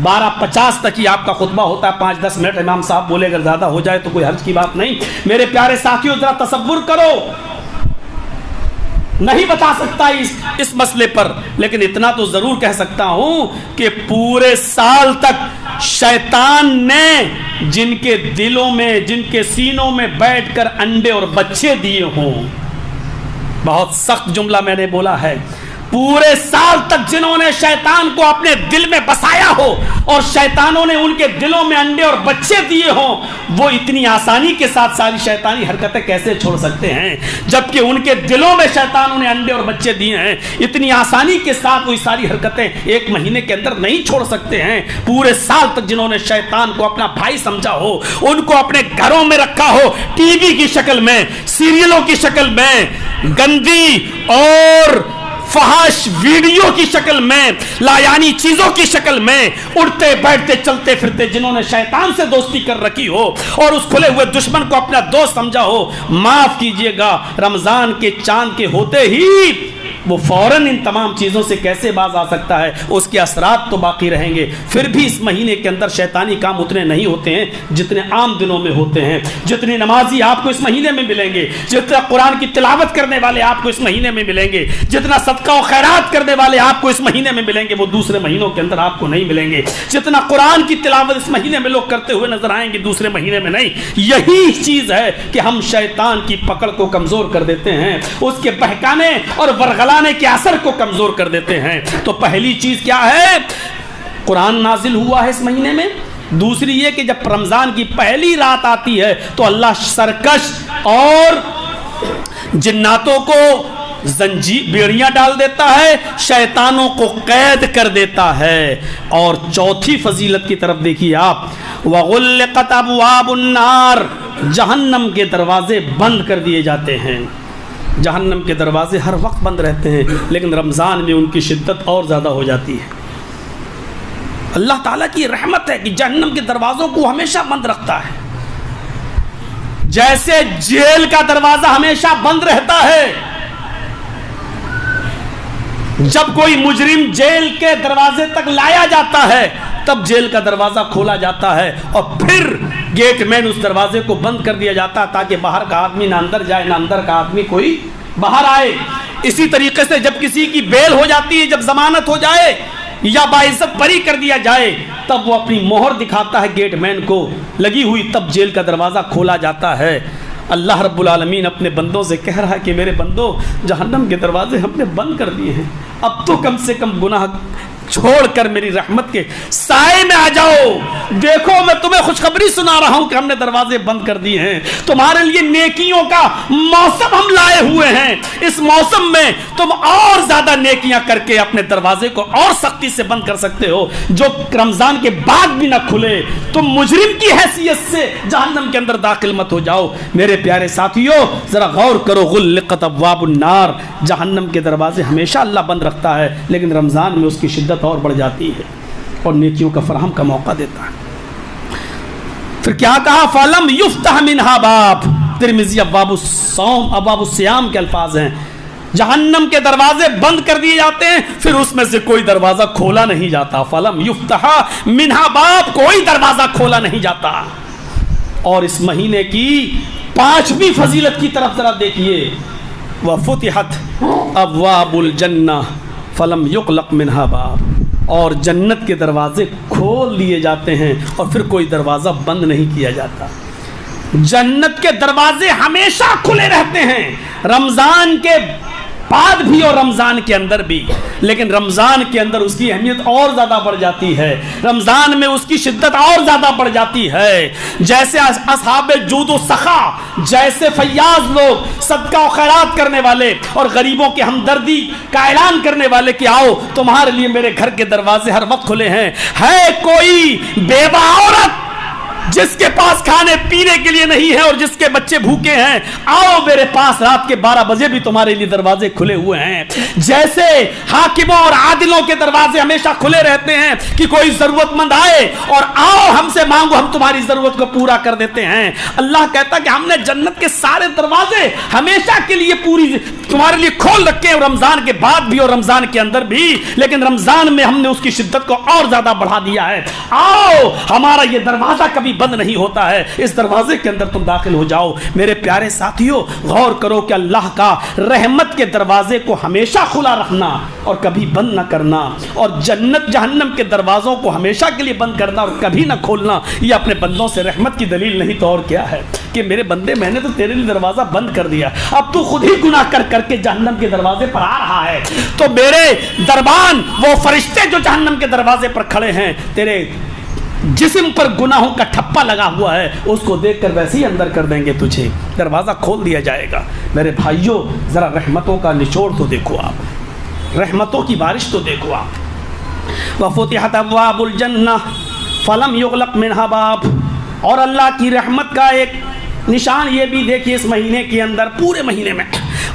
12:50 تک ہی آپ کا خطبہ ہوتا ہے، 5-10 منٹ امام صاحب بولے، اگر زیادہ ہو جائے تو کوئی حرج کی بات نہیں۔ میرے پیارے ساتھیوں ذرا تصور کرو، نہیں بتا سکتا اس مسئلے پر، لیکن اتنا تو ضرور کہہ سکتا ہوں کہ پورے سال تک شیطان نے جن کے دلوں میں، جن کے سینوں میں بیٹھ کر انڈے اور بچے دیے ہوں، بہت سخت جملہ میں نے بولا ہے، پورے سال تک جنہوں نے شیطان کو اپنے دل میں بسایا ہو اور شیطانوں نے ان کے دلوں میں انڈے اور بچے دیے ہوں، وہ اتنی آسانی کے ساتھ ساری شیطانی حرکتیں کیسے چھوڑ سکتے ہیں؟ جبکہ ان کے دلوں میں شیطانوں نے انڈے اور بچے دیے ہیں، اتنی آسانی کے ساتھ وہ ساری حرکتیں ایک مہینے کے اندر نہیں چھوڑ سکتے ہیں۔ پورے سال تک جنہوں نے شیطان کو اپنا بھائی سمجھا ہو، ان کو اپنے گھروں میں رکھا ہو، ٹی وی کی شکل میں، سیریلوں کی شکل میں، گندی اور فحش ویڈیو کی شکل میں، لایانی چیزوں کی شکل میں، اٹھتے بیٹھتے چلتے پھرتے جنہوں نے شیطان سے دوستی کر رکھی ہو اور اس کھلے ہوئے دشمن کو اپنا دوست سمجھا ہو، معاف کیجئے گا، رمضان کے چاند کے ہوتے ہی وہ فوراً ان تمام چیزوں سے کیسے باز آ سکتا ہے؟ اس کے اثرات تو باقی رہیں گے۔ پھر بھی اس مہینے کے اندر شیطانی کام اتنے نہیں ہوتے ہیں جتنے عام دنوں میں ہوتے ہیں۔ جتنے نمازی آپ کو اس مہینے میں ملیں گے، جتنا قرآن کی تلاوت کرنے والے آپ کو اس مہینے میں ملیں گے، جتنا صدقہ و خیرات کرنے والے آپ کو اس مہینے میں ملیں گے، وہ دوسرے مہینوں کے اندر آپ کو نہیں ملیں گے۔ جتنا قرآن کی تلاوت اس مہینے میں لوگ کرتے ہوئے نظر آئیں گے، دوسرے مہینے میں نہیں۔ یہی چیز ہے کہ ہم شیطان کی پکڑ کو کمزور کر دیتے ہیں، اس کے بہکانے اور ورغلانے کے اثر کو کمزور کر دیتے ہیں۔ تو پہلی چیز کیا ہے؟ قرآن نازل ہوا ہے اس مہینے میں۔ دوسری یہ کہ جب رمضان کی پہلی رات آتی ہے تو اللہ سرکش اور جناتوں کو بیڑیاں ڈال دیتا ہے، شیطانوں کو قید کر دیتا ہے۔ اور چوتھی فضیلت کی طرف دیکھیے آپ، وَغُلِّقَتْ أَبْوَابُ النَّارِ، جہنم کے دروازے بند کر دیے جاتے ہیں۔ جہنم کے دروازے ہر وقت بند رہتے ہیں، لیکن رمضان میں ان کی شدت اور زیادہ ہو جاتی ہے۔ اللہ تعالیٰ کی رحمت ہے کہ جہنم کے دروازوں کو ہمیشہ بند رکھتا ہے، جیسے جیل کا دروازہ ہمیشہ بند رہتا ہے۔ جب کوئی مجرم جیل کے دروازے تک لایا جاتا ہے تب جیل کا دروازہ کھولا جاتا ہے اور پھر گیٹ مین اس دروازے کو بند کر دیا جاتا ہے تاکہ باہر کا آدمی نہ اندر جائے، نہ اندر کا آدمی کوئی باہر آئے۔ اسی طریقے سے جب کسی کی بیل ہو جاتی ہے، جب ضمانت ہو جائے یا باعزت بری کر دیا جائے، تب وہ اپنی مہر دکھاتا ہے گیٹ مین کو لگی ہوئی، تب جیل کا دروازہ کھولا جاتا ہے۔ اللہ رب العالمین اپنے بندوں سے کہہ رہا ہے کہ میرے بندوں، جہنم کے دروازے ہم نے بند کر دیے ہیں، اب تو کم سے کم گناہ چھوڑ کر میری رحمت کے سائے میں آ جاؤ۔ دیکھو میں تمہیں خوشخبری سنا رہا ہوں کہ ہم نے دروازے بند کر دیے ہیں، تمہارے لیے نیکیوں کا موسم ہم لائے ہوئے ہیں، اس موسم میں تم اور زیادہ نیکیاں کر کے اپنے دروازے کو اور سختی سے بند کر سکتے ہو، جو رمضان کے بعد بھی نہ کھلے۔ تم مجرم کی حیثیت سے جہنم کے اندر داخل مت ہو جاؤ۔ میرے پیارے ساتھیو ذرا غور کرو، غلقت ابواب النار، جہنم کے دروازے ہمیشہ اللہ بند رکھتا ہے، لیکن رمضان میں اس کی شدت اور بڑھ جاتی ہے اور نیکیوں کا فراہم کا موقع دیتا ہے۔ پھر کیا کہا؟ فَلَمْ يُفْتَحْ مِنْهَا بَابٌ، ترمذی ابواب الصیام کے الفاظ ہیں، جہنم کے دروازے بند کر دیے جاتے ہیں، پھر اس میں سے کوئی دروازہ کھولا نہیں جاتا۔ فَلَمْ يُفْتَحْ مِنْهَا بَابٌ، کوئی دروازہ کھولا نہیں جاتا۔ اور اس مہینے کی پانچویں فضیلت کی طرف ذرا دیکھیے، وَفُتِحَتْ أَبْوَابُ الْجَنَّةِ فَلَمْ يُغْلَقْ مِنْهَا بَابٌ، اور جنت کے دروازے کھول دیے جاتے ہیں اور پھر کوئی دروازہ بند نہیں کیا جاتا۔ جنت کے دروازے ہمیشہ کھلے رہتے ہیں، رمضان کے بعد بھی اور رمضان کے اندر بھی، لیکن رمضان کے اندر اس کی اہمیت اور زیادہ بڑھ جاتی ہے، رمضان میں اس کی شدت اور زیادہ بڑھ جاتی ہے۔ جیسے اصحاب جود و سخا، جیسے فیاض لوگ، صدقہ و خیرات کرنے والے اور غریبوں کے ہمدردی کا اعلان کرنے والے کہ آؤ تمہارے لیے میرے گھر کے دروازے ہر وقت کھلے ہیں۔ ہے کوئی بیوہ عورت جس کے پاس کھانے پینے کے لیے نہیں ہے اور جس کے بچے بھوکے ہیں، آؤ میرے پاس، رات کے 12 بجے بھی تمہارے لیے دروازے کھلے ہوئے ہیں۔ جیسے حاکموں اور عادلوں کے دروازے ہمیشہ کھلے رہتے ہیں کہ کوئی ضرورت مند آئے اور آؤ ہم سے مانگو، ہم تمہاری ضرورت کو پورا کر دیتے ہیں۔ اللہ کہتا کہ ہم نے جنت کے سارے دروازے ہمیشہ کے لیے پوری تمہارے لیے کھول رکھے ہیں، رمضان کے بعد بھی اور رمضان کے اندر بھی، لیکن رمضان میں ہم نے اس کی شدت کو اور زیادہ بڑھا دیا ہے۔ آؤ، ہمارا یہ دروازہ کبھی بند نہیں ہوتا ہے، اس دروازے کے اندر تم داخل ہو جاؤ۔ میرے پیارے ساتھیوں، غور کرو کہ اللہ کا رحمت کے دروازے کو ہمیشہ کھلا رکھنا اور کبھی بند نہ کرنا، اور جنت جہنم کے دروازوں کو ہمیشہ کے لیے بند کرنا اور کبھی نہ کھولنا، یہ اپنے بندوں سے رحمت کی دلیل نہیں تو اور کیا ہے؟ کہ میرے بندے، میں نے تو تیرے لیے دروازہ بند کر دیا، اب تو خود ہی گناہ کر کر کے جہنم کے دروازے پر آ رہا ہے، تو میرے دربان وہ فرشتے جو جہنم کے دروازے پر کھڑے ہیں، تیرے جسم پر گناہوں کا ٹھپا لگا ہوا ہے، اس کو دیکھ کر ویسے ہی اندر کر دیں گے تجھے، دروازہ کھول دیا جائے گا۔ میرے بھائیوں، ذرا رحمتوں کا نچوڑ تو دیکھو آپ، رحمتوں کی بارش تو دیکھو آپ۔ وَفُتِحَتْ أَبْوَابُ الْجَنَّةِ فَلَمْ يُغْلَقْ مِنْهَا بَابٌ، اور اللہ کی رحمت کا ایک نشان یہ بھی دیکھیے اس مہینے کے اندر، پورے مہینے میں،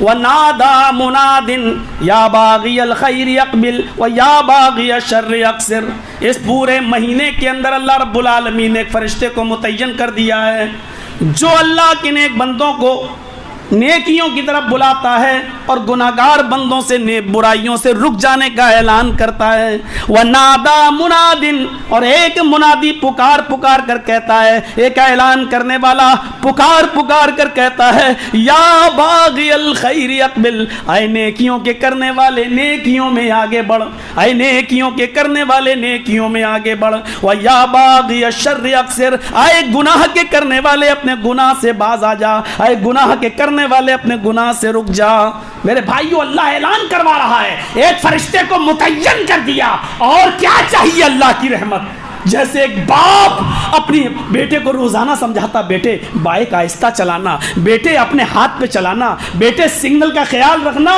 وَنَادَى مُنَادٍ يَا بَاغِيَ الْخَيْرِ اقْبِلْ وَيَا بَاغِيَ الشَّرِّ اقْصِرْ، اس پورے مہینے کے اندر اللہ رب العالمین نے ایک فرشتے کو متعین کر دیا ہے جو اللہ کے نیک بندوں کو نیکیوں کی طرف بلاتا ہے اور گناہگار بندوں سے برائیوں سے رک جانے کا اعلان کرتا ہے۔ وَنَادَى مُنَادٍ، اور ایک منادی پکار پکار کر کہتا ہے، ایک اعلان کرنے والا پکار پکار کر کہتا ہے، یا باغی الخیر اقبل، اے نیکیوں کے کرنے والے نیکیوں میں آگے بڑھ، اے نیکیوں کے کرنے والے نیکیوں میں آگے بڑھ، وَيَا بَاغِيَ الشَّرِّ اقْصِرْ، اے گناہ کے کرنے والے اپنے گناہ سے باز آ جا، اے گناہ کے کرنے والے اپنے گناہ سے رک جا۔ میرے بھائیو، اللہ اعلان کروا رہا ہے، ایک فرشتے کو متعین کر دیا، اور کیا چاہیے اللہ کی رحمت؟ جیسے ایک باپ اپنی بیٹے کو روزانہ سمجھاتا، بیٹے بائک آہستہ چلانا، بیٹے اپنے ہاتھ پہ چلانا، بیٹے سگنل کا خیال رکھنا،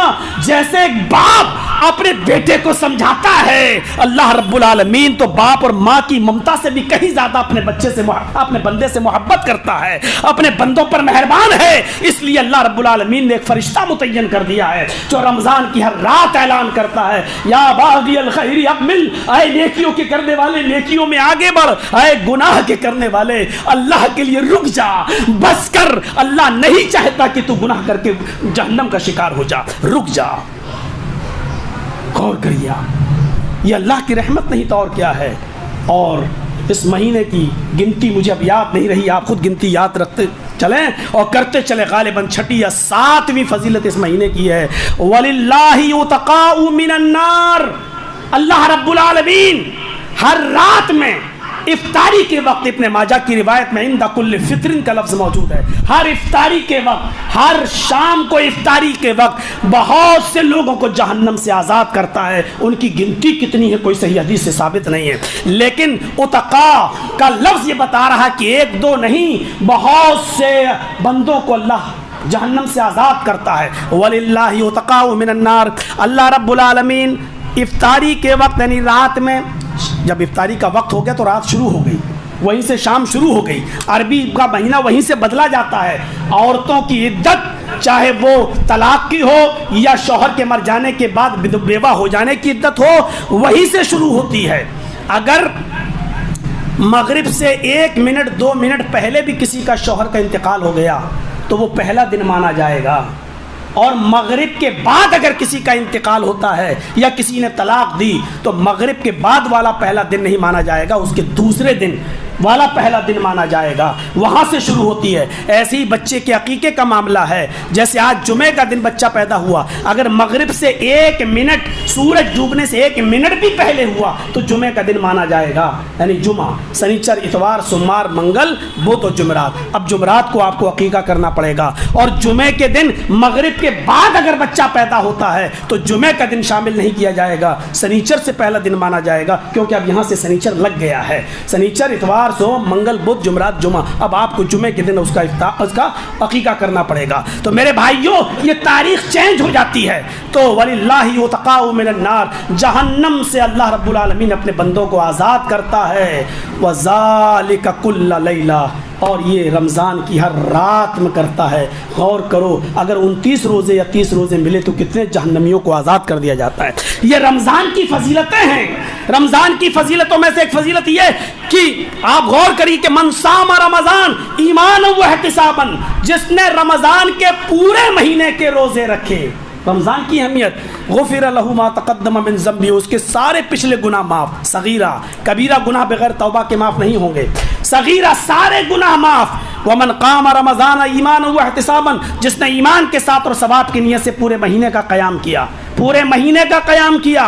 جیسے ایک باپ اپنے بیٹے کو سمجھاتا ہے، اللہ رب العالمین تو باپ اور ماں کی ممتا سے بھی کہیں زیادہ اپنے بچے سے، اپنے بندے سے محبت کرتا ہے، اپنے بندوں پر مہربان ہے، اس لیے اللہ رب العالمین نے ایک فرشتہ متعین کر دیا ہے جو رمضان کی ہر رات اعلان کرتا ہے، یا باغی الخیر اقبل، اے نیکیوں کے کرنے والے نیکیوں میں آگے بڑھ، اے گناہ کے کرنے والے اللہ کے لیے رک جا، بس کر، اللہ نہیں چاہتا کہ تو گناہ کر کے جہنم کا شکار ہو جا، رک جا۔ غور کریے، یہ اللہ کی رحمت نہیں تو اور کیا ہے؟ اور اس مہینے کی گنتی مجھے اب یاد نہیں رہی، آپ خود گنتی یاد رکھتے چلیں اور کرتے چلے، غالباً 6 یا 7ویں فضیلت اس مہینے کی ہے۔ وَلِلَّهِ يُتَقَاءُ مِنَ النَّارِ، اللہ رب العالمین ہر رات میں افطاری کے وقت، ابن ماجہ کی روایت میں عند کل فطر کا لفظ موجود ہے، ہر افطاری کے وقت، ہر شام کو افطاری کے وقت بہت سے لوگوں کو جہنم سے آزاد کرتا ہے۔ ان کی گنتی کتنی ہے کوئی صحیح حدیث سے ثابت نہیں ہے، لیکن اتقا کا لفظ یہ بتا رہا کہ 1 2 نہیں، بہت سے بندوں کو اللہ جہنم سے آزاد کرتا ہے۔ وَلِلَّهِ يُتَقَاءُ مِنَ النَّارِ، اللہ رب العالمین افطاری کے وقت، یعنی رات میں، جب افطاری کا وقت ہو گیا تو رات شروع ہو گئی، وہیں سے شام شروع ہو گئی، عربی کا مہینہ وہیں سے بدلا جاتا ہے۔ عورتوں کی عدت چاہے وہ طلاق کی ہو یا شوہر کے مر جانے کے بعد بیوہ ہو جانے کی عدت ہو، وہیں سے شروع ہوتی ہے۔ اگر مغرب سے 1 منٹ 2 منٹ پہلے بھی کسی کا شوہر کا انتقال ہو گیا تو وہ پہلا دن مانا جائے گا، اور مغرب کے بعد اگر کسی کا انتقال ہوتا ہے یا کسی نے طلاق دی تو مغرب کے بعد والا پہلا دن نہیں مانا جائے گا، اس کے دوسرے دن والا پہلا دن مانا جائے گا، وہاں سے شروع ہوتی ہے۔ ایسے ہی بچے کے عقیقے کا معاملہ ہے، جیسے آج جمعے کا دن بچہ پیدا ہوا، اگر مغرب سے 1 منٹ، سورج ڈوبنے سے 1 منٹ بھی پہلے ہوا تو جمعے کا دن مانا جائے گا، یعنی جمعہ، سنیچر، اتوار، سوموار، منگل، بدھ اور جمعرات۔ اب جمعرات کو آپ کو عقیقہ کرنا پڑے گا، اور جمعے کے دن مغرب کے بعد اگر بچہ پیدا ہوتا ہے تو جمعے کا دن شامل نہیں کیا جائے گا، سنیچر سے پہلا دن مانا جائے گا، کیونکہ اب یہاں سے سنیچر لگ گیا ہے۔ سنیچر، اتوار، اتوار سوم منگل بدھ جمعرات جمعہ، اب آپ کو جمعے کے دن اس کا عقیقہ کرنا پڑے گا۔ تو میرے بھائیوں یہ تاریخ چینج ہو جاتی ہے۔ تو وَلِلَّهِ يُتَقَاءُ مِنَ النَّارِ، جہنم سے اللہ رب العالمین اپنے بندوں کو آزاد کرتا ہے۔ وَذَلِكَ كُلَّ لَيْلَةٍ، اور یہ رمضان کی ہر رات میں کرتا ہے۔ غور کرو، اگر 29 روزے یا 30 روزے ملے تو کتنے جہنمیوں کو آزاد کر دیا جاتا ہے۔ یہ رمضان کی فضیلتیں ہیں۔ رمضان کی فضیلتوں میں سے ایک فضیلت یہ کہ آپ غور کریے کہ من صام رمضان ایمانا و احتسابا، جس نے رمضان کے پورے مہینے کے روزے رکھے۔ رمضان کی اہمیت، غفر لہ ما تقدم من ذنبہ، اس کے سارے پچھلے گناہ معاف، صغیرہ کبیرہ گناہ بغیر توبہ کے معاف نہیں ہوں گے، صغیرہ سارے گناہ معاف۔ ومن قام رمضان ایمانا و احتسابا، جس نے ایمان کے ساتھ اور ثواب کی نیت سے پورے مہینے کا قیام کیا، پورے مہینے کا قیام کیا،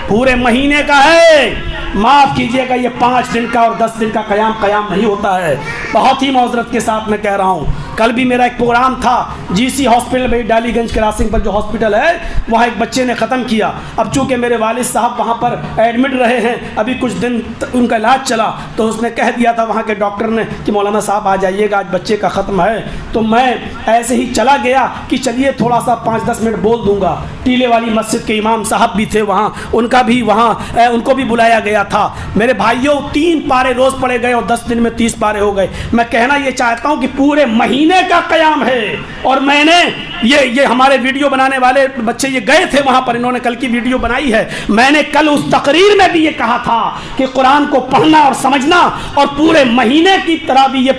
پورے مہینے کا ہے، معاف کیجئے گا یہ 5 دن کا اور 10 دن کا قیام نہیں ہوتا ہے۔ بہت ہی معذرت کے ساتھ میں کہہ رہا ہوں، کل بھی میرا ایک پروگرام تھا جی سی ہاسپٹل میں، ڈالی گنج کراسنگ پر جو ہاسپٹل ہے، وہاں ایک بچے نے ختم کیا۔ اب چونکہ میرے والد صاحب وہاں پر ایڈمٹ رہے ہیں، ابھی کچھ دن ان کا علاج چلا، تو اس نے کہہ دیا تھا وہاں کے ڈاکٹر نے کہ مولانا صاحب آ جائیے گا، آج بچے کا ختم ہے۔ تو میں ایسے ہی چلا گیا کہ چلیے تھوڑا سا 5-10 منٹ بول دوں گا۔ ٹیلے والی مسجد کے امام صاحب بھی تھے وہاں، ان کو بھی بلایا گیا تھا۔ میرے بھائیوں 3 پارے روز پڑے گئے اور 10 دن میں 30 پارے ہو گئے۔ میں کہنا یہ چاہتا ہوں کہ پورے مہینے کا قیام ہے، اور میں نے یہ ہمارے ویڈیو بنانے والے بچے یہ گئے تھے وہاں پر، انہوں نے کل کی ویڈیو بنائی ہے۔ میں نے کل اس تقریر میں بھی یہ کہا تھا کہ قرآن کو پڑھنا اور سمجھنا اور پورے مہینے کی تراویح،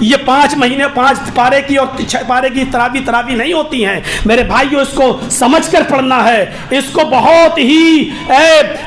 یہ 5 مہینے 5 پارے کی اور 6 پارے کی تراویح نہیں ہوتی ہیں میرے بھائیوں، اس کو سمجھ کر پڑھنا ہے، اس کو بہت ہی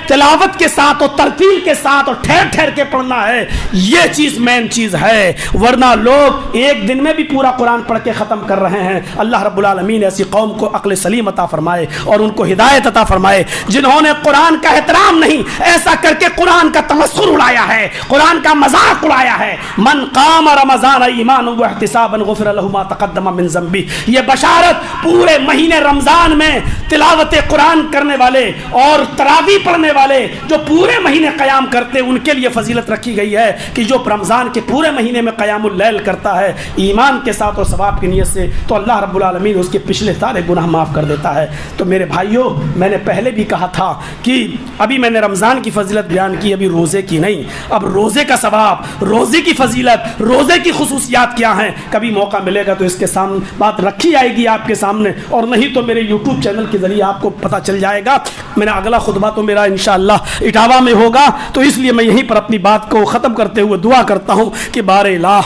تلاوت کے ساتھ اور ترتیل کے ساتھ اور ٹھہر ٹھہر کے پڑھنا ہے۔ یہ چیز مین چیز ہے، ورنہ لوگ ایک دن میں بھی پورا قرآن پڑھ کے ختم کر رہے ہیں۔ اللہ رب العالمین ایسی قوم کو عقل سلیم عطا فرمائے اور ان کو ہدایت عطا فرمائے جنہوں نے قرآن کا احترام نہیں، ایسا کر کے قرآن کا تمسخر اڑایا ہے، قرآن کا مذاق اڑایا ہے۔ من قام رمضان ایمانا و احتسابا غفر له ما تقدم من ذنبہ، یہ بشارت پورے مہینے رمضان میں تلاوت قرآن کرنے والے اور تراویح پڑھنے والے جو پورے مہینے قیام کرتے ان کے لیے فضیلت رکھی گئی ہے کہ جو رمضان کے پورے مہینے میں قیام اللیل کرتا ہے ایمان کے ساتھ اور ثواب کی نیت سے، تو اللہ رب العالمین اس کے پچھلے سارے گناہ معاف کر دیتا ہے۔ تو میرے بھائیوں، میں نے پہلے بھی کہا تھا کہ ابھی میں نے رمضان کی فضیلت بیان کی، ابھی روزے کی نہیں۔ اب روزے کا ثواب، روزے کی فضیلت، روزے کی خصوصیات کیا ہیں، کبھی موقع ملے گا تو اس کے سامنے بات رکھی جائے گی آپ کے سامنے، اور نہیں تو میرے یوٹیوب چینل کے ذریعے آپ کو پتہ چل جائے گا۔ میرا اگلا خطبہ تو میرا انشاءاللہ اٹاوا میں ہوگا، تو اس لیے میں یہیں پر اپنی بات کو ختم کرتے ہوئے دعا کرتا ہوں کہ بار الہ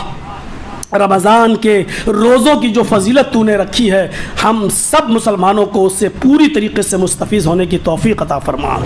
رمضان کے روزوں کی جو فضیلت تو نے رکھی ہے، ہم سب مسلمانوں کو اس سے پوری طریقے سے مستفیض ہونے کی توفیق عطا فرما۔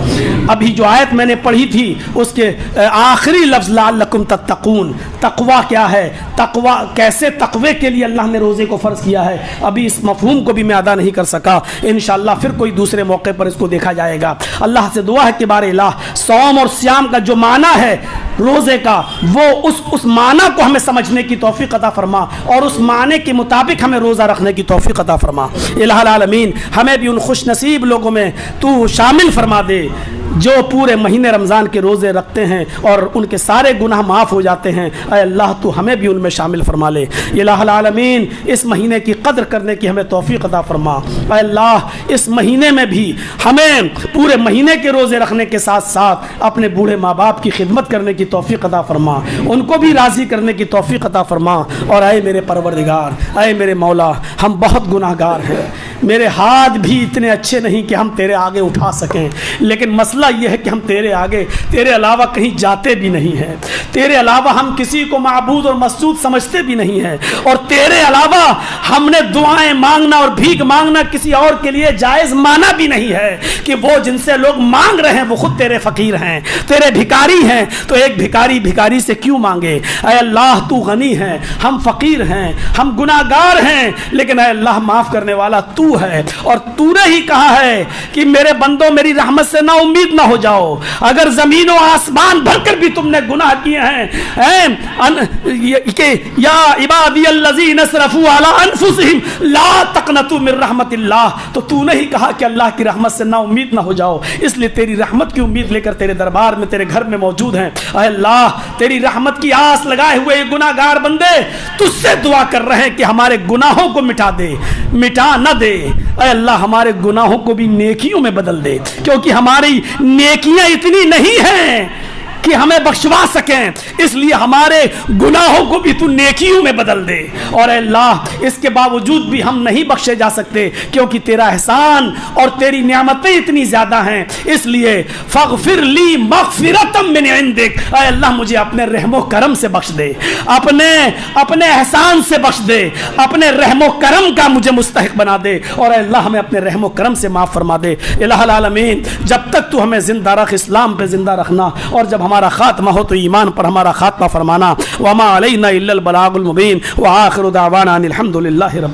ابھی جو آیت میں نے پڑھی تھی اس کے آخری لفظ لعلکم تتقون، تقوی کیا ہے، تقوی کیسے، تقوی کے لیے اللہ نے روزے کو فرض کیا ہے، ابھی اس مفہوم کو بھی میں ادا نہیں کر سکا، انشاءاللہ پھر کوئی دوسرے موقع پر اس کو دیکھا جائے گا۔ اللہ سے دعا ہے کہ بار الہ صوم اور صیام کا جو معنی ہے روزے کا، وہ اس معنی کو ہمیں سمجھنے کی توفیق عطا فرما اور اس معنی کے مطابق ہمیں روزہ رکھنے کی توفیق عطا فرما۔ الہ العالمین ہمیں بھی ان خوش نصیب لوگوں میں تو شامل فرما دے جو پورے مہینے رمضان کے روزے رکھتے ہیں اور ان کے سارے گناہ معاف ہو جاتے ہیں۔ اے اللہ تو ہمیں بھی ان میں شامل فرما لے۔ الہ العالمین اس مہینے کی قدر کرنے کی ہمیں توفیق عطا فرما۔ اے اللہ اس مہینے میں بھی ہمیں پورے مہینے کے روزے رکھنے کے ساتھ ساتھ اپنے بوڑھے ماں باپ کی خدمت کرنے کی توفیق عطا فرما، ان کو بھی راضی کرنے کی توفیق عطا فرما۔ اور اے میرے پروردگار، اے میرے مولا، ہم بہت گناہ گار ہیں، میرے ہاتھ بھی اتنے اچھے نہیں کہ ہم تیرے آگے اٹھا سکیں، لیکن مسئلہ یہ ہے کہ ہم تیرے آگے، تیرے علاوہ کہیں جاتے بھی نہیں ہیں، تیرے علاوہ ہم کسی کو معبود اور مسجود سمجھتے بھی نہیں ہیں، اور تیرے علاوہ ہم نے دعائیں مانگنا اور بھیک مانگنا کسی اور کے لیے جائز مانا بھی نہیں ہے کہ وہ جن سے لوگ مانگ رہے ہیں وہ خود تیرے فقیر ہیں، تیرے بھکاری ہیں، تو ایک بھکاری سے کیوں مانگے؟ اے اللہ تو غنی ہے، ہم فقیر ہیں، ہم گناہ گار ہیں، لیکن اے اللہ معاف کرنے والا تو تو ہے، اور تو نے ہی کہا ہے کہ میرے بندوں میری رحمت سے نا امید نہ ہو جاؤ، اگر زمین و آسمان بھر کر بھی تم نے گناہ کیے ہیں کہ یا عبادی الذین اسرفوا علی انفسہم لا تقنطوا من رحمت اللہ، تو نے ہی کہا کہ اللہ کی رحمت سے نا امید نہ ہو جاؤ، اس لیے تیری رحمت کی امید لے کر تیرے دربار میں تیرے گھر میں موجود ہیں۔ اے اللہ تیری رحمت کی آس لگائے ہوئے یہ گناہ گار بندے تجھ سے دعا کر رہے ہیں کہ ہمارے گناہوں کو مٹا دے، مٹا نہ دے، اے اللہ ہمارے گناہوں کو بھی نیکیوں میں بدل دے، کیونکہ ہماری نیکیاں اتنی نہیں ہیں کہ ہمیں بخشوا سکیں، اس لیے ہمارے گناہوں کو بھی تو نیکیوں میں بدل دے، اور اے اللہ اس کے باوجود بھی ہم نہیں بخشے جا سکتے کیونکہ تیرا احسان اور تیری نعمتیں اتنی زیادہ ہیں، اس لیے فاغفر لی مغفرۃ من عندک، اے اللہ مجھے اپنے رحم و کرم سے بخش دے، اپنے احسان سے بخش دے، اپنے رحم و کرم کا مجھے مستحق بنا دے، اور اے اللہ ہمیں اپنے رحم و کرم سے معاف فرما دے۔ الہ العالمین جب تک تو ہمیں زندہ رکھ، اسلام پہ زندہ رکھنا، اور جب ہمارا خاتمہ ہو تو ایمان پر ہمارا خاتمہ فرمانا۔ وما علینا الا البلاغ المبین، وآخر دعوانا ان الحمد للہ رب